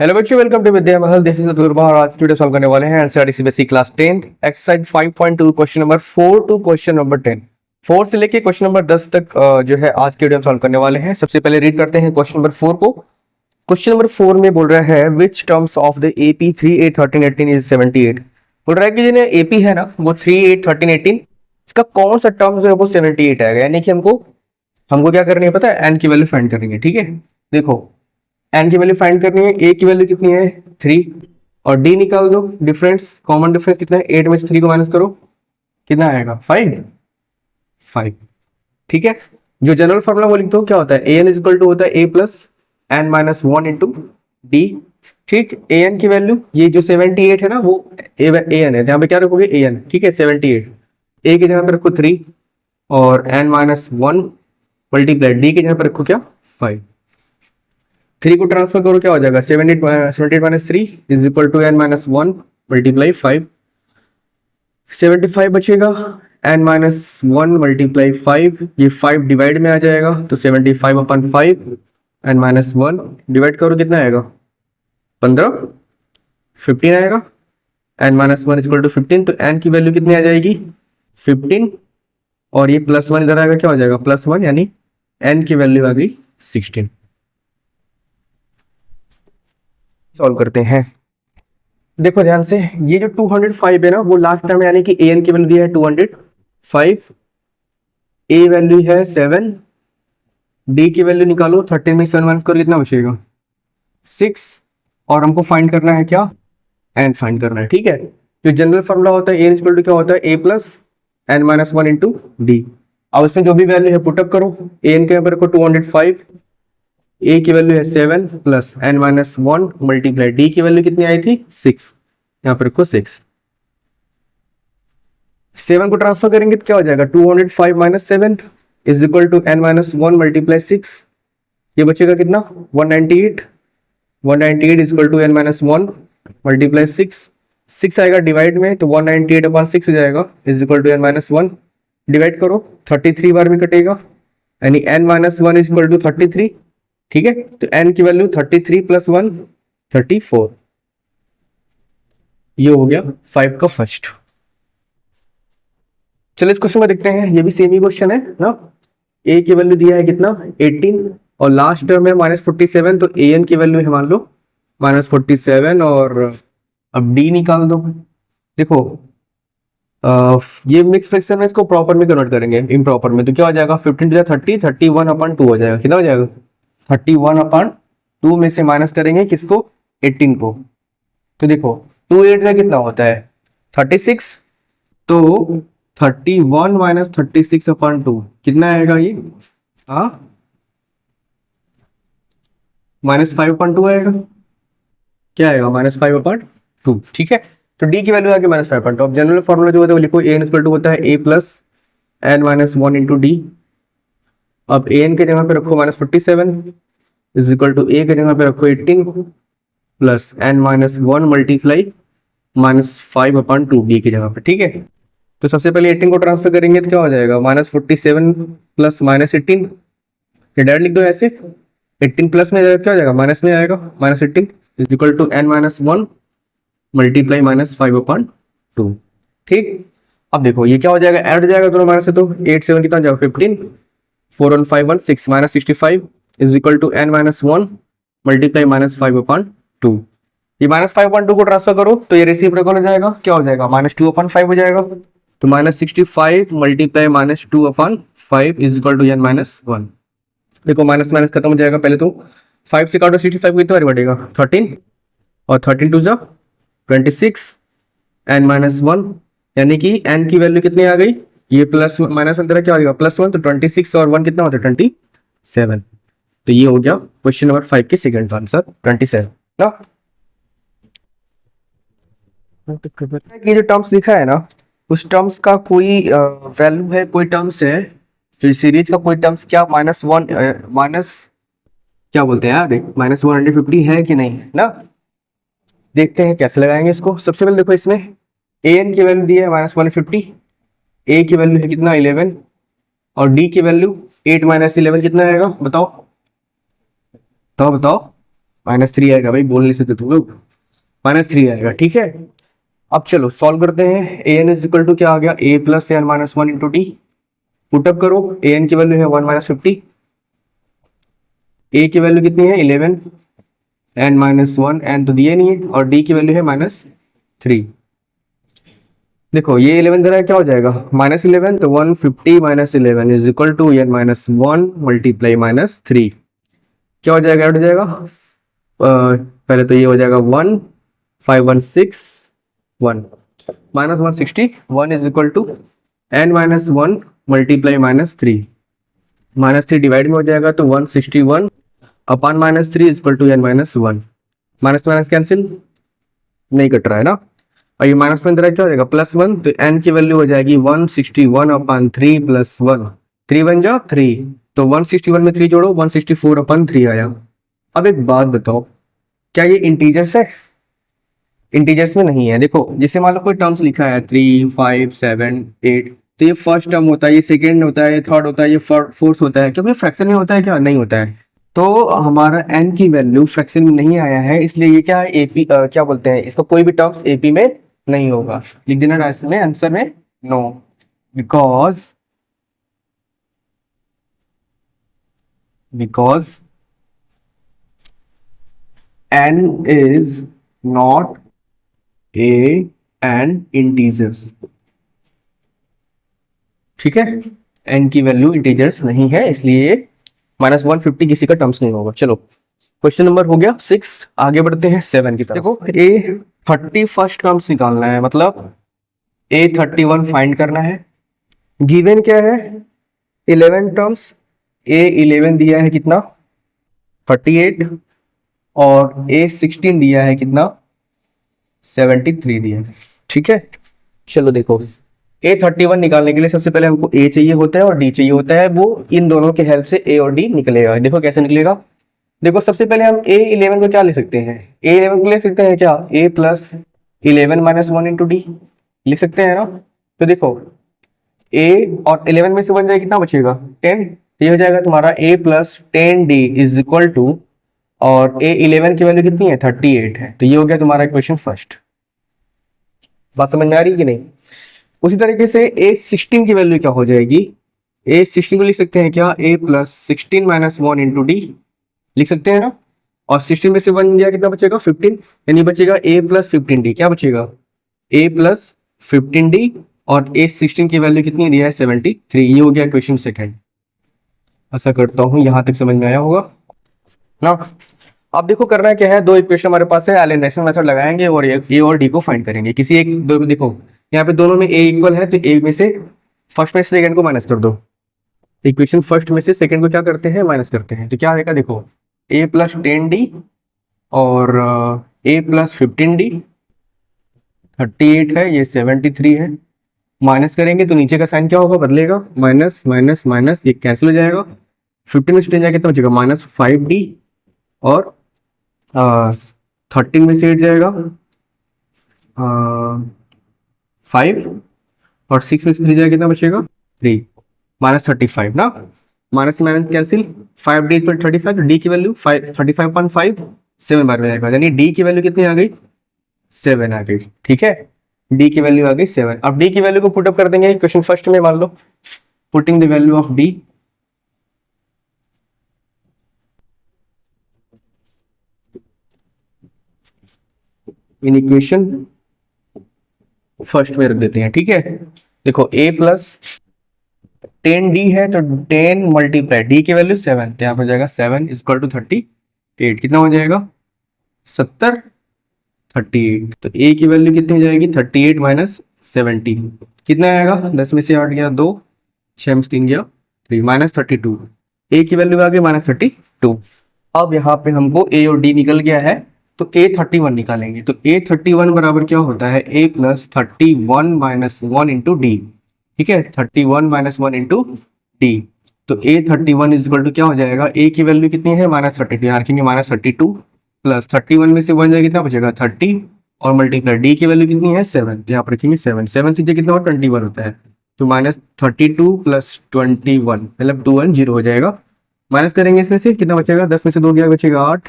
Hello बच्चों, welcome to Vidya Mahal. This is Atul और आज वीडियो सॉल्व करने वाले हैं NCERT CBSE class 10th exercise 5.2 question number 4 to question number 10। 4 से लेके क्वेश्चन नंबर 10 तक जो है आज के वीडियो सॉल्व करने वाले हैं। सबसे पहले रीड करते हैं क्वेश्चन नंबर 4 को। क्वेश्चन नंबर 4 में बोल रहा है which terms of the AP 3 8 13 18 is 78। बोल रहा है कि जिन्हें एपी है ना वो 3 8 13 18, इसका कौन सा टर्म जो है वो 78 आएगा। यानी कि हमको क्या करनी है पता है, एन की वैल्यू फाइंड करनी है। ठीक है, देखो एन की वैल्यू फाइंड करनी है। ए की वैल्यू कितनी है 3 और डी निकाल दो। डिफरेंस, कॉमन डिफरेंस कितना है 8 में से 3 को माइनस करो, कितना आएगा 5। ठीक है, जो जनरल फॉर्मूला वो लिख दो। क्या होता है A N is equal to होता है A plus N minus 1 into D. ठीक, ए एन की वैल्यू ये जो 78 है ना वो ए एन है, यहाँ पे क्या रखोगे ए एन। ठीक है, 78 ए की जगह पे रखो 3 और एन माइनस 1 मल्टीप्लाई डी की जगह पे रखो क्या 5। 3 को ट्रांसफर करो, क्या हो जाएगा 78 minus 3 is equal to n minus 1 multiply 5। 75 बचेगा, एन माइनस 1 मल्टीप्लाई 5, ये 5 डिवाइड में आ जाएगा तो 75 अपन 5 एन माइनस 1 डिवाइड करो, कितना आएगा 15 15 आएगा। एन माइनस 1 इक्वल टू 15, तो एन की वैल्यू कितनी आ जाएगी 15 और ये प्लस 1 इधर आएगा, क्या हो जाएगा प्लस 1, यानी एन की वैल्यू आ गई 16। सॉल्व करते हैं। देखो ध्यान से, ये जो 205 है ना वो लास्ट टाइम, यानी कि ए एन की वैल्यू दिया है 205, ए वैल्यू है 7, डी की वैल्यू निकालो। 13 में 7 माइनस करो, कितना बचेगा 6 और हमको फाइंड करना है क्या एन फाइंड करना है। ठीक है, जो जनरल फॉर्मूला होता है ए एन इक्वल टू क्या होता है A plus N minus 1 into D. अब इसमें जो भी वैल्यू है पुटअप करो। ए एन के यहाँ पर रखो 205, ए की वैल्यू है 7 plus N minus 1 multiply d की वैल्यू कितनी आई थी 6, यहाँ पर रखो 6। 7 को ट्रांसफर करेंगे तो क्या हो जाएगा 205 minus 7 is equal to n minus 1 multiply 6, ये बचेगा कितना 198। 198 is equal to n minus 1 multiply 6 आएगा डिवाइड में तो 198 अपॉन 6 हो जाएगा is equal to n minus 1। Divide करो 33 बार में कटेगा, यानी n minus 1 is equal to 33। ठीक है, तो n की वैल्यू 33 प्लस 1 34, ये हो गया 5 का फर्स्ट। चलो इस क्वेश्चन में देखते हैं, ये भी सेम ही क्वेश्चन है ना। a की वैल्यू दिया है कितना 18 और लास्ट टर्म है माइनस 47, तो a n की वैल्यू है मान लो माइनस 47 और अब d निकाल दो। देखो ये मिक्स फ्रैक्शन में इसको प्रॉपर में कन्वर्ट करेंगे इम्प्रॉपर में, तो क्या हो जाएगा 15 to 30 31 अपॉन 2 हो जाएगा। कितना हो जाएगा 31 अपॉन 2 में से माइनस करेंगे किसको 18 को, तो देखो 2 8 का कितना होता है 36, तो 31 माइनस 36 अपॉन 2 कितना आएगा ये हाँ माइनस 5 अपॉन 2 आएगा। क्या आएगा माइनस 5 अपॉन 2। ठीक है, तो डी की वैल्यू आ गई माइनस 5 अपॉन 2। अब जनरल फॉर्मूला जो होता है वो लिखो ए एन इक्वल टू होता है A plus N minus 1 into D. अब ए एन के जगह पे रखो minus 47 is equal to A के जगह पे रखो 18 plus N minus 1 multiply minus 5 upon 2 D की जगह पे। ठीक है, तो सबसे पहले 18 को ट्रांसफर करेंगे तो क्या हो जाएगा माइनस 47 प्लस माइनस 18, ये डायरेक्ट लिख दो ऐसे। 18 प्लस में क्या हो जाएगा माइनस में आएगा, minus 18 is equal to n minus 1 multiply minus 5 upon 2। ठीक, अब देखो ये क्या हो जाएगा ऐड हो जाएगा दोनों माइनस से, तो 8 7 कितना जाएगा 15, 4 1 5 1 6 minus 65 is equal to n minus 1 multiply minus 5 upon 2। ये माइनस 5 अपॉन 2 को ट्रांसफर करो तो ये रेसिप्रोकल हो जाएगा, क्या हो जाएगा माइनस 2 अपॉन 5 हो जाएगा, तो minus 65 multiply minus 2 upon 5 is equal to n minus 1। देखो माइनस माइनस खत्म हो जाएगा, पहले तो 5 से काटो 65 को कितना बार बढ़ेगा 13 और 13 टू जा 26 एन माइनस 1, यानी कि एन की वैल्यू कितनी आ गई, ये प्लस माइनस 1 तरह क्या हो जाएगा प्लस 1, तो 26 और 1 कितना होता है 27। तो ये हो गया क्वेश्चन नंबर 5 के सेकंड आंसर 27 ना। ये जो टर्म्स लिखा है ना उस टर्म्स का कोई वैल्यू है, कोई टर्म्स है फिर सीरीज का कोई टर्म्स क्या माइनस 1 माइनस क्या बोलते हैं यार माइनस 150 है कि नहीं ना। देखते हैं कैसे लगाएंगे इसको। सबसे पहले देखो इसमें ए एन की वैल्यू दी है माइनस 150, ए की वैल्यू है कितना 11 और डी की वैल्यू 8 माइनस 11 कितना आएगा बताओ बताओ बताओ -3 आएगा भाई, बोल नहीं सकते तुम लोग, -3 आएगा। ठीक है, अब चलो सॉल्व करते हैं। A N is equal to क्या आ गया, a plus N minus one into d. Put up करो, ए एन की वैल्यू है 1 माइनस 50, ए की वैल्यू कितनी है 11, एन माइनस वन, एन तो दिए नहीं है, और डी की वैल्यू है -3। देखो ये 11 जरा क्या हो जाएगा, -11, तो 150 minus 11 is equal to n minus one multiply -3। क्या हो जाएगा, ऐड हो जाएगा, पहले तो ये हो जाएगा 15161 -161 is equal to n minus one multiply -3। -3 divide में हो जाएगा तो 161 upon -3 is equal to n minus one. Minus minus cancel नहीं कट रहा है ना, और ये माइनस में क्या हो जाएगा +1, तो एन की वैल्यू हो जाएगी 161 अपॉन 3 + 1, 3 बन जाओ 3, तो 161 में 3 जोड़ो 164 अपॉन 3 आया। अब एक बात बताओ, क्या ये इंटीजर्स है? इंटीजर्स में नहीं है। देखो जैसे मान लो कोई टर्म्स लिखा है 3, 5, 7, 8, तो ये फर्स्ट टर्म होता है, ये सेकेंड होता है, ये थर्ड होता है, ये फोर्थ होता है, क्योंकि फ्रैक्शन में होता है क्या, नहीं होता है। तो हमारा n की वैल्यू फ्रैक्शन में नहीं आया है, इसलिए ये क्या है एपी, क्या बोलते हैं इसका, कोई भी टर्म्स एपी में नहीं होगा। लिख देना राइट में आंसर में no, because n is not a an integers. ठीक है, n की वैल्यू इंटीजर्स नहीं है, इसलिए -150 किसी का टर्म्स नहीं होगा। चलो क्वेश्चन नंबर हो गया 6, आगे बढ़ते हैं 7 की तरफ। देखो A31 टर्म्स निकालना है, मतलब A31 फाइंड करना है। गिवन क्या है 11 टर्म्स, A11 दिया है कितना 38, और A16 दिया है कितना 73 दिया है। ठीक है, चलो देखो A31 निकालने के लिए सबसे पहले हमको A चाहिए होता है और D चाहिए होता है, वो इन दोनों के हेल्प से A और D निकलेगा। देखो कैसे निकलेगा, देखो सबसे पहले हम A11 को क्या लिख सकते हैं, A11 को लिख सकते हैं क्या, A plus 11 minus 1 into D लिख सकते हैं ना। तो देखो A और 11 में से बन जाएगा कितना बचेगा 10, ये हो जाएगा तुम्हारा A plus 10D is equal to, और A11 की वैल्यू कितनी है 38 है, तो ये हो गया तुम्हारा इक्वेशन फर्स्ट। बात समझ में आ रही है कि नहीं। उसी तरीके से A16 की वैल्यू क्या हो जाएगी, A16 को लिख सकते हैं क्या, A plus 16 minus 1 into D लिख सकते हैं ना, और 16 में से 1 गया कितना बचेगा 15, यानी बचेगा A प्लस 15D, क्या बचेगा A प्लस 15D, और A16 की वैल्यू कितनी दी है 73। ये हो गया क्वेश्चन सेकंड। ऐसा करता हूँ यहां तक समझ में आया होगा ना। अब देखो करना क्या है, दो इक्वेशन हमारे पास है, एलिमिनेशन मेथड लगाएंगे और A और D को फाइंड करेंगे। किसी एक दो, देखो यहाँ पे दोनों में A इक्वल है, तो A में से फर्स्ट में से सेकंड को माइनस कर दो। इक्वेशन फर्स्ट में से सेकंड को क्या करते हैं, माइनस करते हैं, तो क्या आएगा देखो A प्लस 10D और A प्लस 15D, 38 है, ये 73 है, माइनस करेंगे तो नीचे का साइन क्या होगा, बदलेगा, माइनस माइनस माइनस, ये कैंसिल हो जाएगा, 15 में से 10 जाएगा कितना बचेगा -5D, और 13 में से 8 जाएगा 5, और 6 में से 3 जाएगा कितना बचेगा 3, -35 ना, माइनस माइनस कैंसिल, 5D पर 35, तो D की वैल्यू 35.5 7 बार में जाएगा, यानी D की वैल्यू कितनी आ गई 7 आ गई। ठीक है, D की वैल्यू आ गई 7। अब D की वैल्यू को पुटअप कर देंगे क्वेश्चन फर्स्ट में, मान लो putting the value of D in equation first में रख देते हैं। ठीक है, देखो A प्लस 10D है, तो 10 मल्टीप्लाई D की वैल्यू 7, तो यहाँ पर जाएगा 7 इक्वल टू 38, कितना हो जाएगा 70, 38, तो A की वैल्यू कितनी हो जाएगी 38 माइनस 70 कितना आएगा, 10 में से 8 गया 2, 6 में से 3 गया 3, -32। A की वैल्यू आ गई -32। अब यहाँ पे हमको A और D निकल गया है, तो A31 निकालेंगे, तो A31 बराबर क्या होता है, A plus 31 minus 1 into D. ठीक है, 31 माइनस 1 इंटू डी, तो A31 इज इक्वल टू क्या हो जाएगा, A की वैल्यू कितनी है -32, यहाँ रखेंगे -32 प्लस 31 में से 1 जाएगा कितना बचेगा 30, और मल्टीप्लाई D की वैल्यू कितनी है 7, तो यहाँ पर रखेंगे 7, 7 से कितना 21 होता है, तो -32 प्लस 21 मतलब 2 1 0 हो जाएगा, माइनस करेंगे इसमें से कितना बचेगा, 10 में से 2 गया बचेगा 8,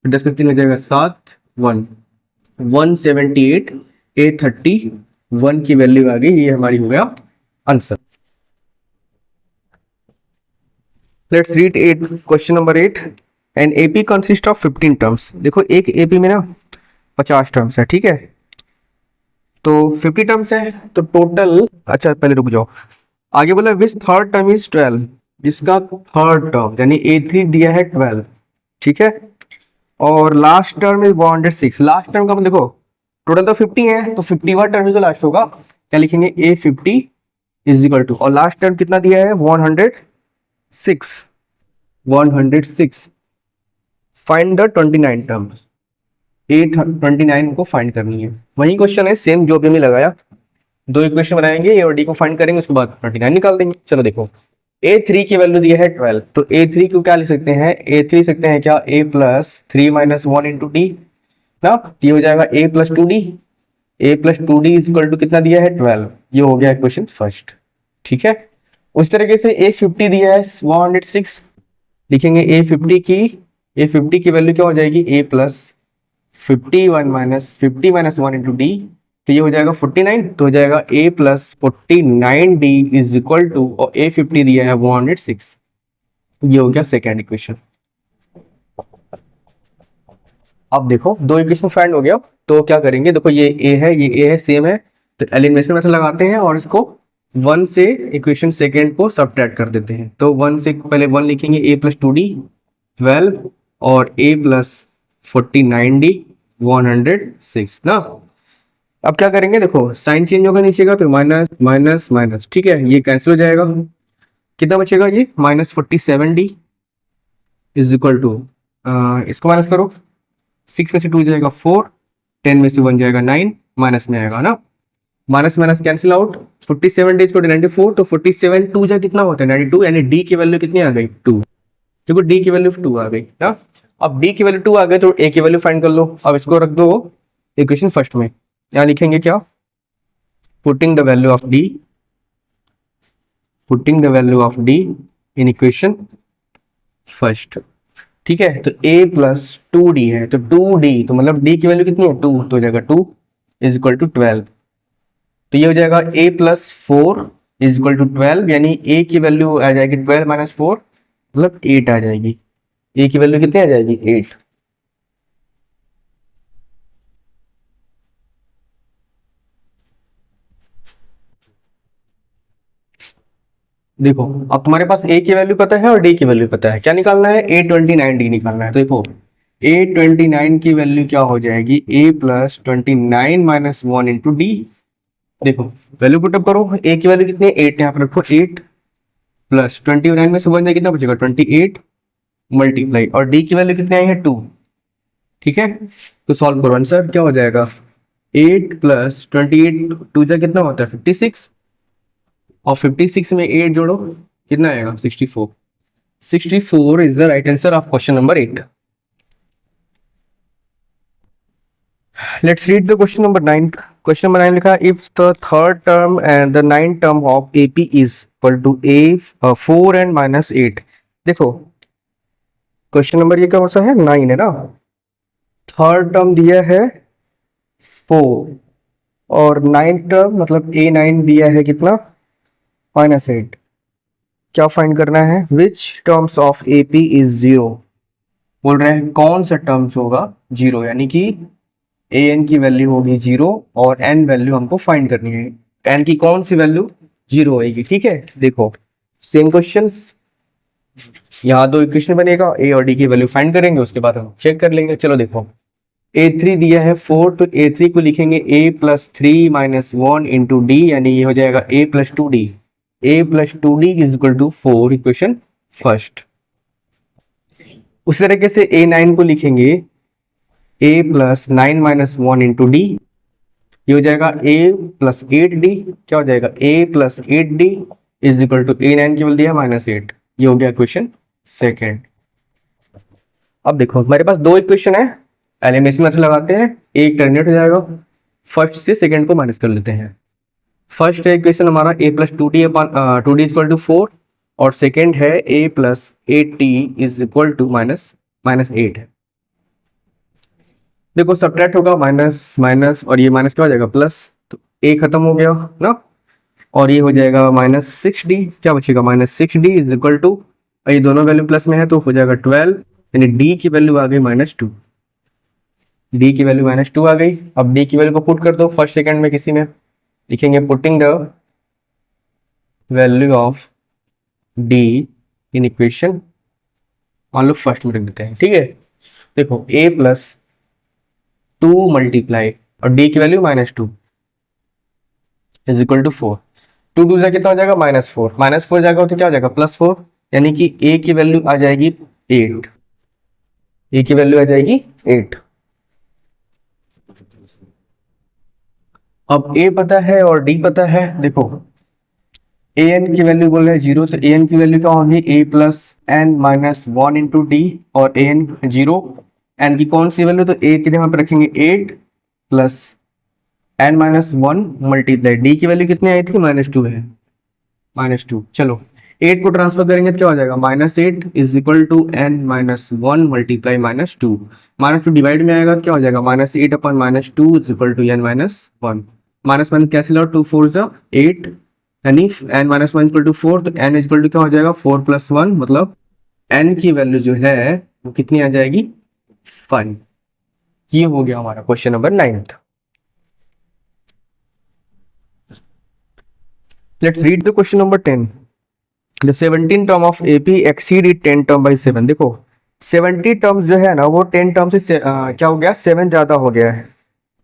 10 में 3 हो जाएगा 7, 1, 178, A31 की वैल्यू आ गई। ये हमारी हो गया answer. Let's read 8 question number 8। An AP consist of 15 terms. देखो एक एपी में ना 50 टर्म्स है, ठीक है, तो 50 टर्म्स है तो टोटल, अच्छा पहले रुक जाओ, आगे बोला विच थर्ड टर्म इज 12, जिसका थर्ड टर्म यानी A3 दिया है 12, ठीक है, और last term is 106। Last term का मतलब देखो टोटल तो 50 है तो 50वां टर्म जो लास्ट होगा क्या लिखेंगे, A50 इज इक्वल टू, और लास्ट टर्म कितना दिया है 106, 106। Find the 29 terms. 829 को फाइंड करनी है। वही क्वेश्चन है सेम जो भी हमने लगाया, दो इक्वेशन बनाएंगे, ए और डी को फाइंड करेंगे, उसके बाद 29 निकाल देंगे। चलो देखो A3 की वैल्यू दी है 12, तो A3 को क्या लिख सकते हैं, A3 लिख सकते हैं क्या, A plus 3 minus 1 into d ना, ये हो जाएगा A plus 2D। A plus 2D is equal to कितना दिया है 12। ये हो गया क्वेश्चन फर्स्ट, ठीक है। उस तरीके से A50 दिया है 106, लिखेंगे A50 की वैल्यू क्या हो जाएगी, A plus 50 minus 1 into d, तो ये हो जाएगा 49, तो हो जाएगा A plus 49D is equal to, और A50 दिया है 106। ये हो गया सेकेंड इक्वेशन। अब देखो दो इक्वेशन फाइंड हो गया, तो क्या करेंगे, देखो ये A है ये A है, सेम है, तो एलिमिनेशन मेथड लगाते हैं और इसको 1 से इक्वेशन सेकेंड को सबट्रैक्ट कर देते हैं। तो 1 से पहले 1 लिखेंगे, A प्लस 2D 12 और A प्लस 49D 106 ना। अब क्या करेंगे, देखो साइन चेंज होगा नीचे का, तो माइनस माइनस माइनस, ठीक है, ये कैंसिल हो जाएगा, कितना बचेगा ये minus 47D is equal to, इसको माइनस करो, 6 में से 2 जाएगा 4, 10 में से 1 जाएगा 9, माइनस में आएगा ना, minus minus cancel out, 47D is equal to 94, तो 47 2 जा कितना होता है 92, यानी डी की वैल्यू कितनी आ गई 2, देखो डी की वैल्यू 2 आ गई ना। अब डी की वैल्यू 2 आ गई तो ए की वैल्यू फाइंड कर लो। अब इसको रख दो इक्वेशन फर्स्ट में, यहाँ लिखेंगे क्या, putting the value of D in equation first, ठीक है। तो a प्लस 2D है, तो 2D तो मतलब d की वैल्यू कितनी है 2, तो हो जाएगा 2 इज इक्वल टू 12, तो ये हो जाएगा a plus 4 is equal to 12, यानी a की वैल्यू आ जाएगी 12 माइनस 4 मतलब 8 आ जाएगी। a की वैल्यू कितनी आ जाएगी 8। देखो अब तुम्हारे पास a की वैल्यू पता है और d की वैल्यू पता है, क्या निकालना है, A29D निकालना है। तो देखो A29 की वैल्यू क्या हो जाएगी, a plus 29 minus 1 into D. देखो वैल्यू पुटअप करो, a की वैल्यू कितनी है 8, यहाँ पर रखो 8 प्लस 29 में से 1 जाए कितना बचेगा 28 मल्टीप्लाई, और d की वैल्यू कितनी आई है 2, ठीक है। तो सॉल्व करो, आंसर क्या हो जाएगा 8 प्लस 28 2 जा कितना होता है 56, और 56 में 8 जोड़ो कितना आएगा 64। 64 is the right answer of question number 8। Let's read the question number 9। Question number 9 लिखा, if the third term and the 9th term of AP is equal to a 4 and minus 8। देखो क्वेश्चन नंबर ये कौन सा है 9 है ना, third term दिया है 4 और 9th टर्म मतलब A9 दिया है कितना -8। क्या फाइंड करना है, which terms of AP is 0, बोल रहे हैं कौन सा टर्म्स होगा 0, यानी कि an की वैल्यू होगी 0 और n वैल्यू हमको फाइंड करनी है, n की कौन सी वैल्यू 0 होगी, ठीक है। देखो सेम क्वेश्चन, यहाँ दो इक्वेशन बनेगा, a और d की वैल्यू फाइंड करेंगे, उसके बाद हम चेक कर लेंगे। चलो देखो A3 दिया है 4, तो A3 को लिखेंगे a plus 3 minus 1 into d, यानी ये हो जाएगा a plus 2D। a plus 2D is equal to 4, equation first. उसी तरीके से A9 को लिखेंगे a plus 9 minus 1 into d, ये हो जाएगा a प्लस 8D, क्या हो जाएगा a plus 8D is equal to A9 की वैल्यू दिया -8। ये हो गया क्वेश्चन सेकेंड। अब देखो हमारे पास दो इक्वेशन है, एलिमिनेशन मेथड लगाते हैं, एक टर्मिनेट हो जाएगा, फर्स्ट से सेकंड को माइनस कर लेते हैं। फर्स्ट है इक्वेशन हमारा a plus 2D is equal to 4, और सेकेंड है a plus 8t is equal to minus 8 है। देखो सब्ट्रैक्ट होगा, माइनस माइनस और ये माइनस क्या हो जाएगा प्लस, तो ए खत्म हो गया ना, और ये हो जाएगा -6d, क्या बचेगा -6d इज इक्वल टू, ये दोनों वैल्यू प्लस में है तो हो जाएगा 12, यानी डी की वैल्यू आ गई -2, डी की वैल्यू -2 आ गई। अब डी की वैल्यू को पुट कर दो फर्स्ट सेकंड में, किसी में लिखेंगे putting the value of D in equation, मान लो फर्स्ट में रख देते हैं, ठीक है। देखो a प्लस 2 मल्टीप्लाई और d की वैल्यू -2 इज इक्वल टू 4, 2 2 से कितना हो जाएगा -4, -4 जाएगा तो क्या हो जाएगा +4, यानी कि a की वैल्यू आ जाएगी 8, a की वैल्यू आ जाएगी 8। अब a पता है और d पता है, देखो an की वैल्यू बोल रहे हैं 0, तो an की वैल्यू क्या होगी a plus n minus 1 into D, और an 0, n की कौन सी वैल्यू, तो a की जगह पे रखेंगे 8 plus n minus 1 multiply d की वैल्यू कितनी आई थी -2 है, -2। चलो 8 को ट्रांसफर करेंगे तो क्या हो जाएगा -8 is equal to n minus 1 multiply -2, -2 divide में आएगा तो क्या हो जाएगा -8 upon -2 is equal to n minus 1, minus minus cancel out, 2 4 जा 8, यानी n माइनस 1 इक्वल टू 4, तो n इक्वल टू क्या हो जाएगा 4 प्लस 1, मतलब n की वैल्यू जो है वो कितनी आ जाएगी 5। ये हो गया हमारा question number 9। Let's read the question number 10। The 17 term of AP exceed 10 term by 7। देखो 70 टर्म्स जो है ना वो 10 टर्म से क्या हो गया 7 ज्यादा हो गया है।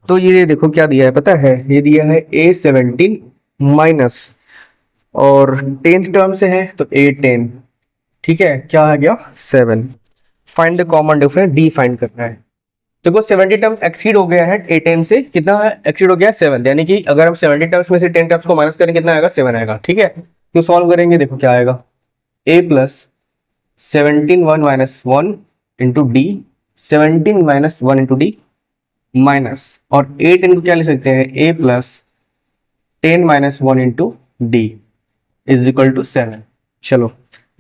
तो ये देखो क्या दिया है पता है, ये दिया है A17 माइनस और 10th टर्म से है तो A10, ठीक है, क्या आ गया 7। Find the common difference, D find करना है। देखो 70 टर्म्स एक्सीड हो गया है A10 से, कितना एक्सीड हो गया 7, यानी कि अगर हम 70 टर्म्स में से 10 टर्म्स को माइनस करें कितना आएगा 7 आएगा, ठीक है। तो सॉल्व करेंगे, देखो क्या आएगा a plus 17 1 minus 1 into d, 17 minus 1 into d minus, और 8 इंटू क्या ले सकते हैं a plus 10 minus 1 into d is equal to 7। चलो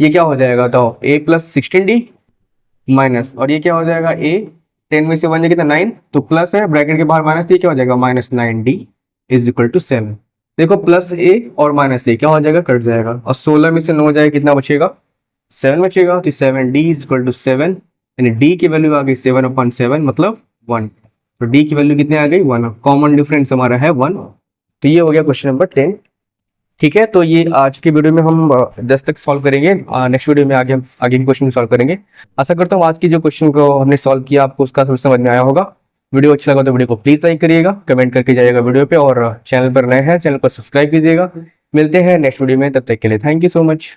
ये क्या हो जाएगा तो a प्लस 16d माइनस, और ये क्या हो जाएगा a 10 में से 1 कितना 9, तो प्लस है ब्रैकेट के बाहर माइनस, क्या हो जाएगा -9d इज इक्वल टू 7। देखो प्लस a और माइनस a क्या हो जाएगा कट जाएगा, और 16 में से 9 जाएगा कितना बचेगा 7 बचेगा, तो 7d इज इक्वल टू 7, यानी d की वैल्यू आ गई 7/7 मतलब 1, तो d की वैल्यू कितनी आ गई 1, कॉमन डिफरेंस हमारा है 1। तो ये हो गया क्वेश्चन नंबर 10, ठीक है। तो ये आज के वीडियो में हम 10 तक सॉल्व करेंगे, नेक्स्ट वीडियो में आगे हम आगे के क्वेश्चन सॉल्व करेंगे। आशा करता हूँ आज की जो क्वेश्चन को हमने सॉल्व किया आपको उसका समझ में आया होगा। वीडियो अच्छा लगा तो वीडियो को प्लीज लाइक करिएगा, कमेंट करके जाइएगा वीडियो पे, और चैनल पर नए हैं चैनल को सब्सक्राइब कीजिएगा। मिलते हैं नेक्स्ट वीडियो में, तब तक के लिए थैंक यू सो मच।